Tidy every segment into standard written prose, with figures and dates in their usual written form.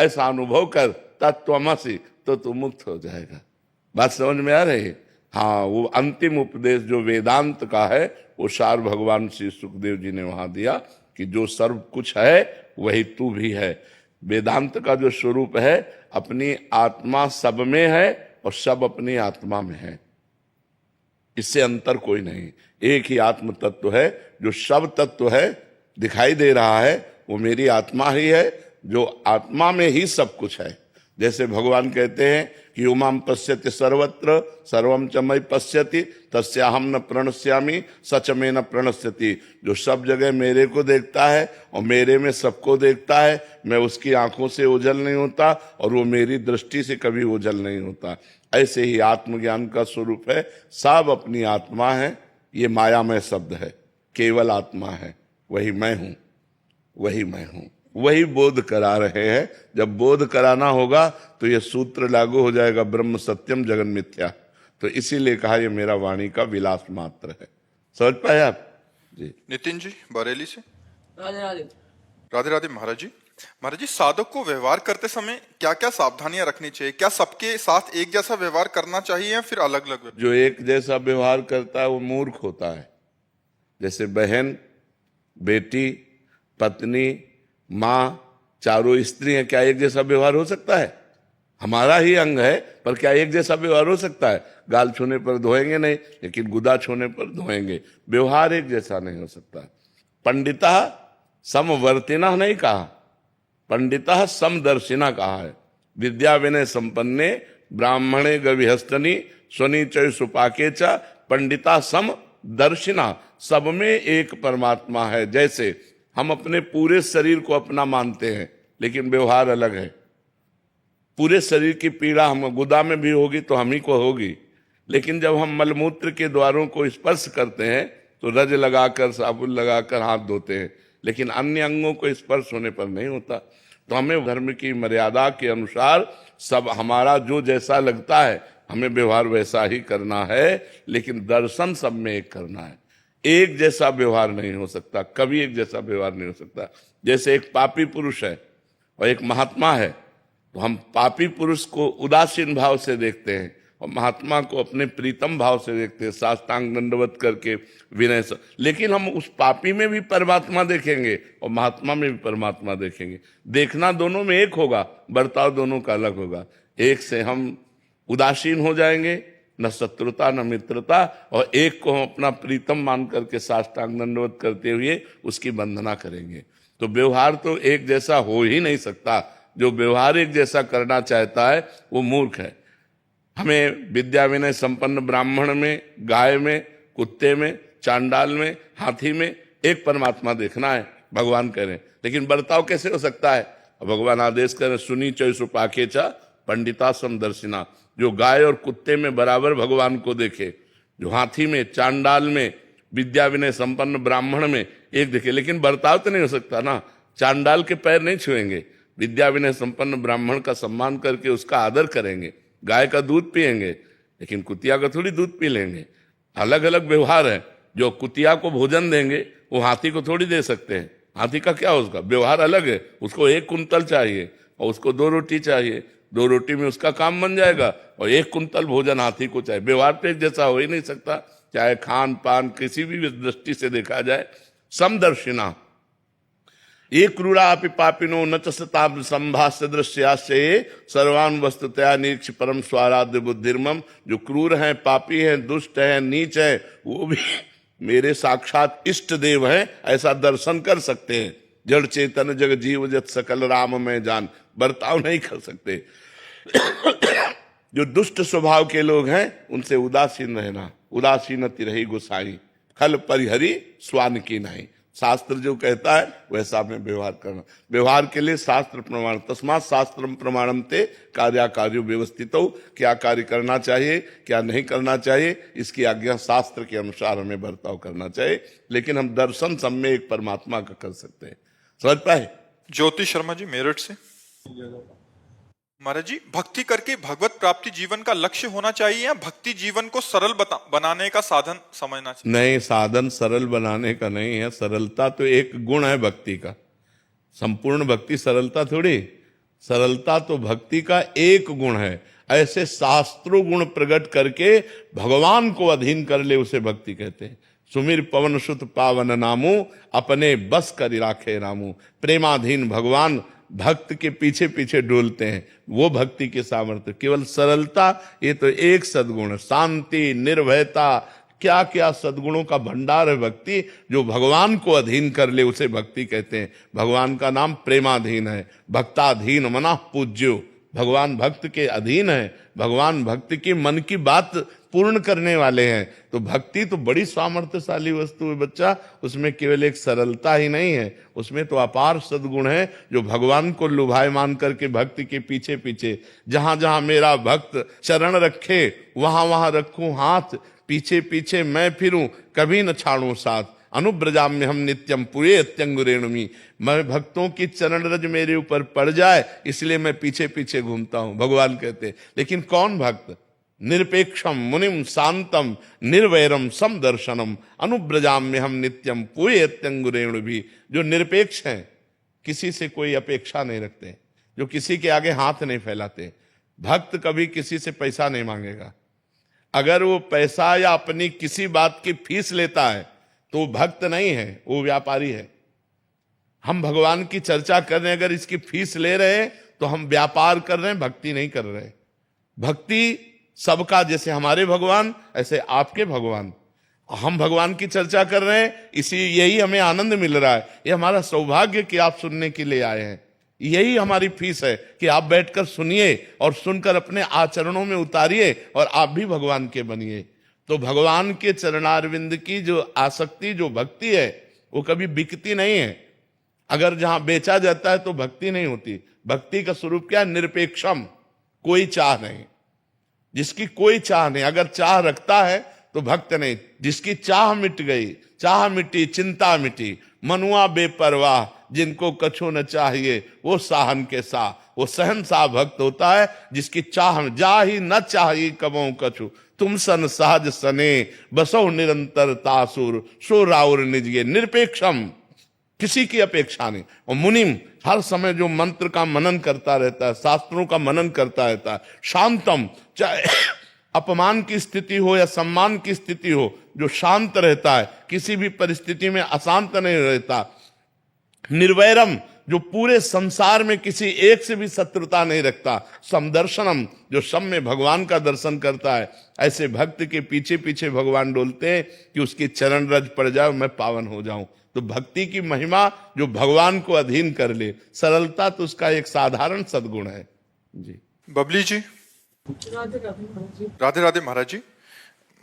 ऐसा अनुभव कर तत्त्वमसि, तो तू मुक्त हो जाएगा। बात समझ में आ रही है? हाँ, वो अंतिम उपदेश जो वेदांत का है वो सार भगवान श्री सुखदेव जी ने वहां दिया कि जो सर्व कुछ है वही तू भी है। वेदांत का जो स्वरूप है, अपनी आत्मा सब में है और सब अपनी आत्मा में है, इससे अंतर कोई नहीं। एक ही आत्म तत्व है, जो सब तत्व है दिखाई दे रहा है वो मेरी आत्मा ही है, जो आत्मा में ही सब कुछ है। जैसे भगवान कहते हैं कि उमाम पश्यति सर्वत्र सर्वम च मयि पश्यति तस्याहम न प्रणश्यामि सच में न प्रणश्यति। जो सब जगह मेरे को देखता है और मेरे में सबको देखता है, मैं उसकी आंखों से ओझल नहीं होता और वो मेरी दृष्टि से कभी ओझल नहीं होता। ऐसे ही आत्मज्ञान का स्वरूप है, सब अपनी आत्मा है। ये मायामय शब्द है, केवल आत्मा है, वही मैं हूं, वही मैं हूं। वही बोध करा रहे हैं। जब बोध कराना होगा तो ये सूत्र लागू हो जाएगा, ब्रह्म सत्यम जगन मिथ्या। तो इसीलिए कहा ये मेरा वाणी का विलास मात्र है। समझ पाए आप जी? नितिन जी बरेली से। राधे राधे। राधे राधे महाराज जी। महाराज जी, साधक को व्यवहार करते समय क्या क्या सावधानियां रखनी चाहिए? क्या सबके साथ एक जैसा व्यवहार करना चाहिए या फिर अलग अलग? जो एक जैसा व्यवहार करता है वो मूर्ख होता है। जैसे बहन, बेटी, पत्नी, माँ, चारों स्त्री हैं, क्या एक जैसा व्यवहार हो सकता है? हमारा ही अंग है, पर क्या एक जैसा व्यवहार हो सकता है? गाल छूने पर धोएंगे नहीं, लेकिन गुदा छूने पर धोएंगे। व्यवहार एक जैसा नहीं हो सकता। पंडिता समवर्तिना नहीं कहा, पंडिता समदर्शिना कहा है। विद्या विनय संपन्ने ब्राह्मणे गविहस्तनी स्वनीचय सुपाके च पंडिता समदर्शिना। सब में एक परमात्मा है। जैसे हम अपने पूरे शरीर को अपना मानते हैं, लेकिन व्यवहार अलग है। पूरे शरीर की पीड़ा हम गुदा में भी होगी तो हम ही को होगी, लेकिन जब हम मलमूत्र के द्वारों को स्पर्श करते हैं तो रज लगाकर, साबुन लगाकर हाथ धोते हैं, लेकिन अन्य अंगों को स्पर्श होने पर नहीं होता। तो हमें धर्म की मर्यादा के अनुसार सब हमारा जो जैसा लगता है हमें व्यवहार वैसा ही करना है, लेकिन दर्शन सब में एक करना है। एक जैसा व्यवहार नहीं हो सकता, कभी एक जैसा व्यवहार नहीं हो सकता। जैसे एक पापी पुरुष है और एक महात्मा है, तो हम पापी पुरुष को उदासीन भाव से देखते हैं और महात्मा को अपने प्रीतम भाव से देखते हैं, साष्टांग दंडवत करके विनय से। लेकिन हम उस पापी में भी परमात्मा देखेंगे और महात्मा में भी परमात्मा देखेंगे। देखना दोनों में एक होगा, बर्ताव दोनों का अलग होगा। एक से हम उदासीन हो जाएंगे, न शत्रुता न मित्रता, और एक को हम अपना प्रीतम मान करके साष्टांग दंडवत करते हुए उसकी वंदना करेंगे। तो व्यवहार तो एक जैसा हो ही नहीं सकता। जो व्यवहार एक जैसा करना चाहता है वो मूर्ख है। हमें विद्या विनय संपन्न ब्राह्मण में, गाय में, कुत्ते में, चांडाल में, हाथी में एक परमात्मा देखना है, भगवान करें। लेकिन बर्ताव कैसे हो सकता है? भगवान आदेश करें, सुनी चय सुपाके चा पंडिता समदर्शिना। जो गाय और कुत्ते में बराबर भगवान को देखे, जो हाथी में, चांडाल में, विद्या विनय संपन्न ब्राह्मण में एक देखे। लेकिन बर्ताव तो नहीं हो सकता ना। चांडाल के पैर नहीं छुएंगे, विद्या विनय संपन्न ब्राह्मण का सम्मान करके उसका आदर करेंगे, गाय का दूध पिएंगे, लेकिन कुतिया का थोड़ी दूध पी लेंगे। अलग अलग व्यवहार है। जो कुतिया को भोजन देंगे वो हाथी को थोड़ी दे सकते हैं। हाथी का क्या, उसका व्यवहार अलग है। उसको 1 कुंतल चाहिए और उसको 2 रोटी चाहिए। 2 रोटी में उसका काम बन जाएगा और 1 कुंतल भोजन हाथी को चाहिए। व्यवहार तो एक जैसा हो ही नहीं सकता, चाहे खान पान किसी भी दृष्टि से देखा जाए। समदर्शिना ये क्रूरापि पापिनो न चताम संभाष्य दृश्याश्चये सर्वान वस्तुतया निरीक्ष परम स्वाराध्य बुद्धिर्मम। जो क्रूर हैं, पापी हैं, दुष्ट हैं, नीच हैं, वो भी मेरे साक्षात इष्ट देव हैं, ऐसा दर्शन कर सकते हैं। जड़ चेतन जग जीव जत सकल राम में जान। बर्ताव नहीं कर सकते। जो दुष्ट स्वभाव के लोग हैं उनसे उदासीन रहना। उदासीनति रही गुसाई, खल परिहरी स्वान की नहीं। शास्त्र जो कहता है वैसा हमें व्यवहार करना। व्यवहार के लिए शास्त्र प्रमाण, तस्मात् शास्त्रम प्रमाणम ते कार्याकार्यो व्यवस्थितो। क्या कार्य करना चाहिए, क्या नहीं करना चाहिए, इसकी आज्ञा शास्त्र के अनुसार हमें बर्ताव करना चाहिए। लेकिन हम दर्शन सब में एक परमात्मा का कर सकते हैं। समझ पाए? ज्योति शर्मा जी मेरठ से। महाराज जी, भक्ति करके भगवत प्राप्ति जीवन का लक्ष्य होना चाहिए या भक्ति जीवन को सरल बनाने का साधन समझना चाहिए? नहीं, साधन सरल बनाने का नहीं है। सरलता तो एक गुण है भक्ति का। संपूर्ण भक्ति सरलता थोड़ी। सरलता तो भक्ति का एक गुण है। ऐसे शास्त्रों गुण प्रकट करके भगवान को अधीन कर ले उसे भक्ति कहते हैं। सुमिर पवन सुत पावन नामू, अपने बस कर राखे रामू। प्रेमाधीन भगवान भक्त के पीछे पीछे डोलते हैं, वो भक्ति के सामर्थ्य। केवल सरलता ये तो एक सद्गुण, शांति, निर्भयता, क्या क्या सद्गुणों का भंडार है भक्ति। जो भगवान को अधीन कर ले उसे भक्ति कहते हैं। भगवान का नाम प्रेमाधीन है। भक्ताधीन मना पूज्यो, भगवान भक्त के अधीन है। भगवान भक्त की मन की बात पूर्ण करने वाले हैं। तो भक्ति तो बड़ी सामर्थ्यशाली वस्तु है बच्चा। उसमें केवल एक सरलता ही नहीं है, उसमें तो अपार सद्गुण है। जो भगवान को लुभायमान करके भक्ति के पीछे पीछे, जहां जहां मेरा भक्त चरण रखे वहां वहां रखूं हाथ, पीछे पीछे मैं फिरूं कभी न छाड़ूं साथ। अनुब्रजाम में हम नित्यम पुरे अत्यंगुरेणुमी, मैं भक्तों की चरण रज मेरे ऊपर पड़ जाए इसलिए मैं पीछे पीछे घूमता हूं, भगवान कहते। लेकिन कौन भक्त? निरपेक्षम मुनिम शांतम निर्वैरम समदर्शनम अनुब्रजाम में हम नित्यम पुरे अत्यंगुरेणु भी। जो निरपेक्ष हैं, किसी से कोई अपेक्षा नहीं रखते, जो किसी के आगे हाथ नहीं फैलाते। भक्त कभी किसी से पैसा नहीं मांगेगा। अगर वो पैसा या अपनी किसी बात की फीस लेता है तो वो भक्त नहीं है, वो व्यापारी है। हम भगवान की चर्चा कर रहे हैं, अगर इसकी फीस ले रहे हैं तो हम व्यापार कर रहे हैं, भक्ति नहीं कर रहे। भक्ति सबका, जैसे हमारे भगवान ऐसे आपके भगवान। हम भगवान की चर्चा कर रहे हैं, इसी यही हमें आनंद मिल रहा है। ये हमारा सौभाग्य कि आप सुनने के लिए आए हैं। यही हमारी फीस है कि आप बैठकर सुनिए और सुनकर अपने आचरणों में उतारिए और आप भी भगवान के बनिए। तो भगवान के चरणारविंद की जो आसक्ति, जो भक्ति है, वो कभी बिकती नहीं है। अगर जहां बेचा जाता है तो भक्ति नहीं होती। भक्ति का स्वरूप क्या है? निरपेक्षम, कोई चाह नहीं। जिसकी कोई चाह नहीं, अगर चाह रखता है तो भक्त नहीं। जिसकी चाह मिट गई, चाह मिटी चिंता मिटी, मनुआ बेपरवाह, जिनको कछु न चाहिए वो साहन के सा। वो सहनशाह भक्त होता है जिसकी चाह जा ही न चाहिए कबों कछु, तुम सन सहज सने बसो निरंतर तासुर सो राउर निजगे। निरपेक्षम, किसी की अपेक्षा नहीं। और मुनिम, हर समय जो मंत्र का मनन करता रहता है, शास्त्रों का मनन करता रहता है। शांतम, चाहे अपमान की स्थिति हो या सम्मान की स्थिति हो, जो शांत रहता है, किसी भी परिस्थिति में अशांत नहीं रहता। निर्वैरम, जो पूरे संसार में किसी एक से भी शत्रुता नहीं रखता। समदर्शनम, जो सब में भगवान का दर्शन करता है। ऐसे भक्त के पीछे पीछे भगवान डोलते हैं कि उसकी चरण रज पड़ जाए, मैं पावन हो जाऊं। तो भक्ति की महिमा जो भगवान को अधीन कर ले, सरलता तो उसका एक साधारण सद्गुण है। जी बबली जी, राधे राधे महाराज जी।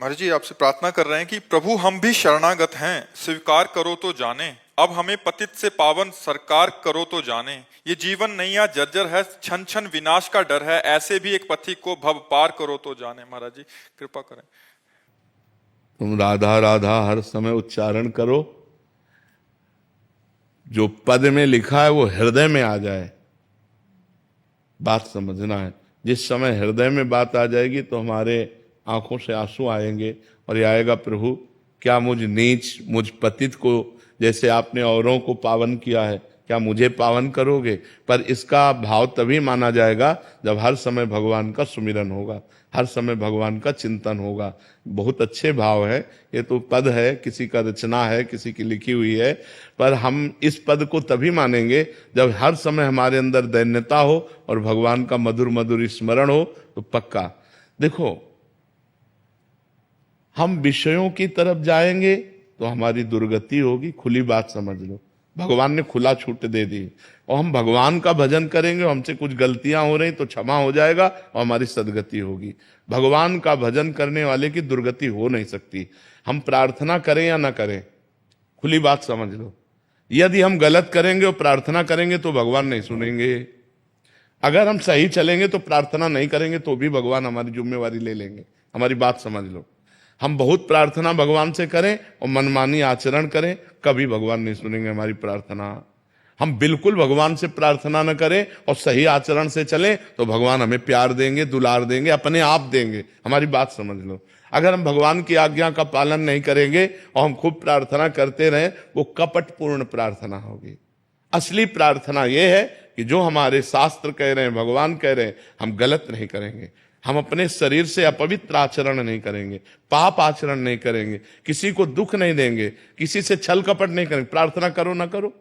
महाराज जी आपसे प्रार्थना कर रहे हैं कि प्रभु हम भी शरणागत हैं, स्वीकार करो तो जाने। अब हमें पतित से पावन सरकार करो तो जाने। ये जीवन नैया जर्जर है, छन छन विनाश का डर है, ऐसे भी एक पथिक को भव पार करो तो जाने। महाराज जी कृपा करें। तुम राधा राधा हर समय उच्चारण करो, जो पद में लिखा है वो हृदय में आ जाए। बात समझना है। जिस समय हृदय में बात आ जाएगी तो हमारे आंखों से आंसू आएंगे और ये आएगा, प्रभु क्या मुझ नीच, मुझ पतित को जैसे आपने औरों को पावन किया है, क्या मुझे पावन करोगे? पर इसका भाव तभी माना जाएगा जब हर समय भगवान का सुमिरन होगा, हर समय भगवान का चिंतन होगा। बहुत अच्छे भाव है। ये तो पद है, किसी का रचना है, किसी की लिखी हुई है, पर हम इस पद को तभी मानेंगे जब हर समय हमारे अंदर दैन्यता हो और भगवान का मधुर मधुर स्मरण हो। तो पक्का देखो, हम विषयों की तरफ जाएंगे तो हमारी दुर्गति होगी। खुली बात समझ लो, भगवान ने खुला छूट दे दी। और हम भगवान का भजन करेंगे, हमसे कुछ गलतियां हो रही तो क्षमा हो जाएगा और हमारी सदगति होगी। भगवान का भजन करने वाले की दुर्गति हो नहीं सकती। हम प्रार्थना करें या ना करें, खुली बात समझ लो। यदि हम गलत करेंगे और प्रार्थना करेंगे तो भगवान नहीं सुनेंगे। अगर हम सही चलेंगे तो प्रार्थना नहीं करेंगे तो भी भगवान हमारी जिम्मेवारी ले लेंगे। हमारी बात समझ लो। हम बहुत प्रार्थना भगवान से करें और मनमानी आचरण करें, कभी भगवान नहीं सुनेंगे हमारी प्रार्थना। हम बिल्कुल भगवान से प्रार्थना न करें और सही आचरण से चलें तो भगवान हमें प्यार देंगे, दुलार देंगे, अपने आप देंगे। हमारी बात समझ लो। अगर हम भगवान की आज्ञा का पालन नहीं करेंगे और हम खूब प्रार्थना करते रहें, वो कपटपूर्ण प्रार्थना होगी। असली प्रार्थना यह है कि जो हमारे शास्त्र कह रहे हैं, भगवान कह रहे हैं, हम गलत नहीं करेंगे। हम अपने शरीर से अपवित्र आचरण नहीं करेंगे, पाप आचरण नहीं करेंगे, किसी को दुख नहीं देंगे, किसी से छल कपट नहीं करेंगे। प्रार्थना करो ना करो,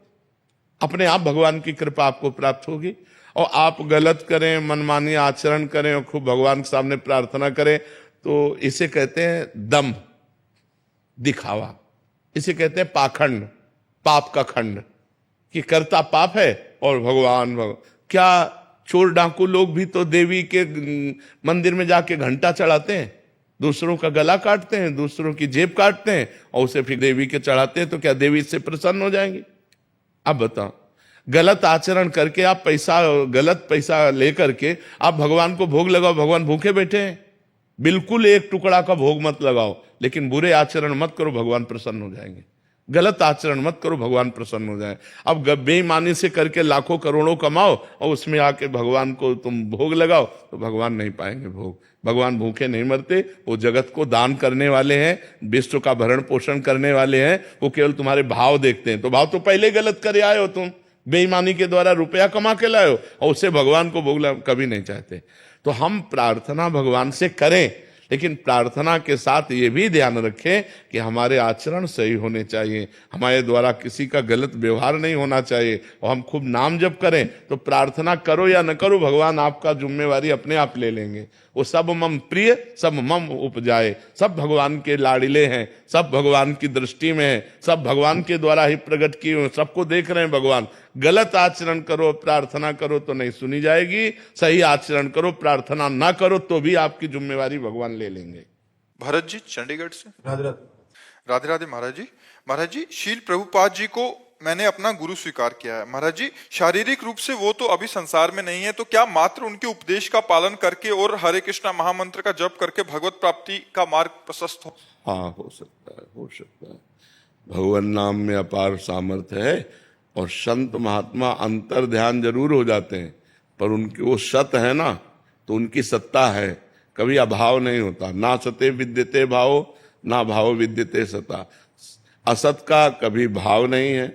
अपने आप भगवान की कृपा आपको प्राप्त होगी। और आप गलत करें, मनमानी आचरण करें और खूब भगवान के सामने प्रार्थना करें, तो इसे कहते हैं दम्भ, दिखावा। इसे कहते हैं पाखंड, पाप का खंड, कि करता पाप है और भगवान क्या चोर डाकू लोग भी तो देवी के मंदिर में जाके घंटा चढ़ाते हैं, दूसरों का गला काटते हैं, दूसरों की जेब काटते हैं और उसे फिर देवी के चढ़ाते हैं। तो क्या देवी इससे प्रसन्न हो जाएंगी? अब बताओ, गलत आचरण करके आप गलत पैसा लेकर के आप भगवान को भोग लगाओ, भगवान भूखे बैठे हैं। बिल्कुल एक टुकड़ा का भोग मत लगाओ, लेकिन बुरे आचरण मत करो, भगवान प्रसन्न हो जाएंगे। गलत आचरण मत करो, भगवान प्रसन्न हो जाए। अब बेईमानी से करके लाखों करोड़ों कमाओ और उसमें आके भगवान को तुम भोग लगाओ, तो भगवान नहीं पाएंगे भोग। भगवान भूखे नहीं मरते, वो जगत को दान करने वाले हैं, विश्व का भरण पोषण करने वाले हैं। वो केवल तुम्हारे भाव देखते हैं। तो भाव तो पहले गलत करे आए हो, तुम बेईमानी के द्वारा रुपया कमा के लाए हो और उससे भगवान को भोग कभी नहीं चाहते। तो हम प्रार्थना भगवान से करें, लेकिन प्रार्थना के साथ ये भी ध्यान रखें कि हमारे आचरण सही होने चाहिए, हमारे द्वारा किसी का गलत व्यवहार नहीं होना चाहिए। और हम खूब नाम जप करें, तो प्रार्थना करो या न करो, भगवान आपका जिम्मेवारी अपने आप ले लेंगे। वो सब मम प्रिय सब मम उपजाए, सब भगवान के लाडिले हैं, सब भगवान की दृष्टि में है, सब भगवान के द्वारा ही प्रकट किए हुए, सबको देख रहे हैं भगवान। गलत आचरण करो, प्रार्थना करो तो नहीं सुनी जाएगी, सही आचरण करो, प्रार्थना ना करो तो भी आपकी जिम्मेवारी भगवान ले लेंगे। भरत जी चंडीगढ़ से। राधे राधे महाराज जी। महाराज जी, शील प्रभुपाद जी को मैंने अपना गुरु स्वीकार किया है। महाराज जी, शारीरिक रूप से वो तो अभी संसार में नहीं है, तो क्या मात्र उनके उपदेश का पालन करके और हरे कृष्णा महामंत्र का जप करके भगवत प्राप्ति का मार्ग प्रशस्त हो? हाँ, हो सकता है, हो सकता है। भगवान नाम में अपार सामर्थ्य है और संत महात्मा अंतर ध्यान जरूर हो जाते हैं, पर उनकी वो सत है ना, तो उनकी सत्ता है, कभी अभाव नहीं होता। ना सते विद्यते भाव, ना भाव विद्यते सता। असत का कभी भाव नहीं है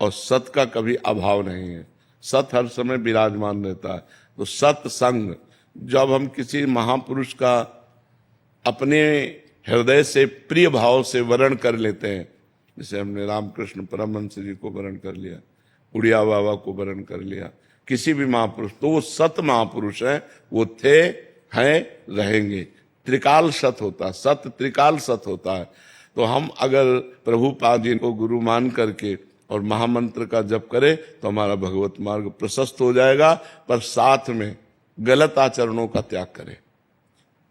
और सत का कभी अभाव नहीं है। सत हर समय विराजमान रहता है। तो सत्संग, जब हम किसी महापुरुष का अपने हृदय से प्रिय भाव से वर्ण कर लेते हैं, जैसे हमने रामकृष्ण परमहंस जी को वर्ण कर लिया, उड़िया बाबा को वर्ण कर लिया, किसी भी महापुरुष, तो वो सत महापुरुष है, वो थे, हैं, रहेंगे। त्रिकाल सत होता है, सत त्रिकाल सत होता है। तो हम अगर प्रभुपाद जी को गुरु मान करके और महामंत्र का जप करें तो हमारा भगवत मार्ग प्रशस्त हो जाएगा, पर साथ में गलत आचरणों का त्याग करें।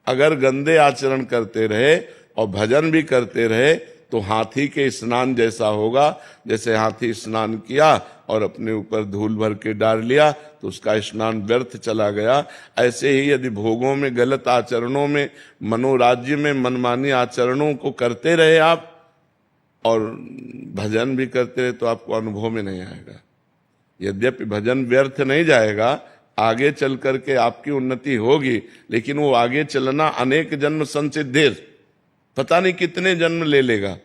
अगर गंदे आचरण करते रहे और भजन भी करते रहे तो हाथी के स्नान जैसा होगा। जैसे हाथी स्नान किया और अपने ऊपर धूल भर के डाल लिया तो उसका स्नान व्यर्थ चला गया। ऐसे ही यदि भोगों में, गलत आचरणों में, मनोराज्य में मनमानी आचरणों को करते रहे आप और भजन भी करते रहे तो आपको अनुभव में नहीं आएगा। यद्यपि भजन व्यर्थ नहीं जाएगा, आगे चल करके आपकी उन्नति होगी, लेकिन वो आगे चलना अनेक जन्म संसिद्धेर, पता नहीं कितने जन्म ले लेगा।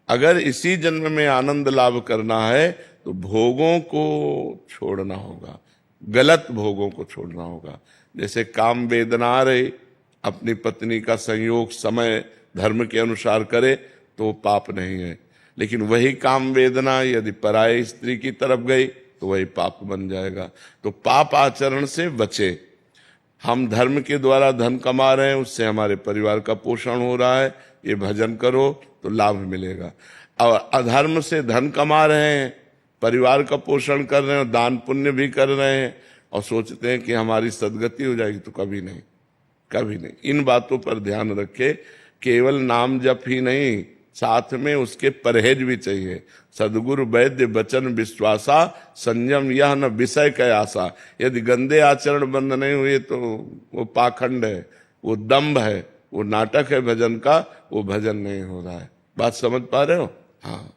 अगर इसी जन्म में आनंद लाभ करना है तो भोगों को छोड़ना होगा, गलत भोगों को छोड़ना होगा। जैसे काम वेदना आ रही, अपनी पत्नी का संयोग समय धर्म के अनुसार करे तो पाप नहीं है, लेकिन वही काम वेदना यदि पराई स्त्री की तरफ गई तो वही पाप बन जाएगा। तो पाप आचरण से बचे। हम धर्म के द्वारा धन कमा रहे हैं, उससे हमारे परिवार का पोषण हो रहा है, ये भजन करो तो लाभ मिलेगा। और अधर्म से धन कमा रहे हैं, परिवार का पोषण कर रहे हैं और दान पुण्य भी कर रहे हैं और सोचते हैं कि हमारी सदगति हो जाएगी, तो कभी नहीं, कभी नहीं। इन बातों पर ध्यान रखे। केवल नाम जप ही नहीं, साथ में उसके परहेज भी चाहिए। सदगुरु वैद्य वचन विश्वासा, संयम यह न विषय कयासा। यदि गंदे आचरण बंद नहीं हुए तो वो पाखंड है, वो दम्भ है, वो नाटक है भजन का, वो भजन नहीं हो रहा है। बात समझ पा रहे हो? हाँ।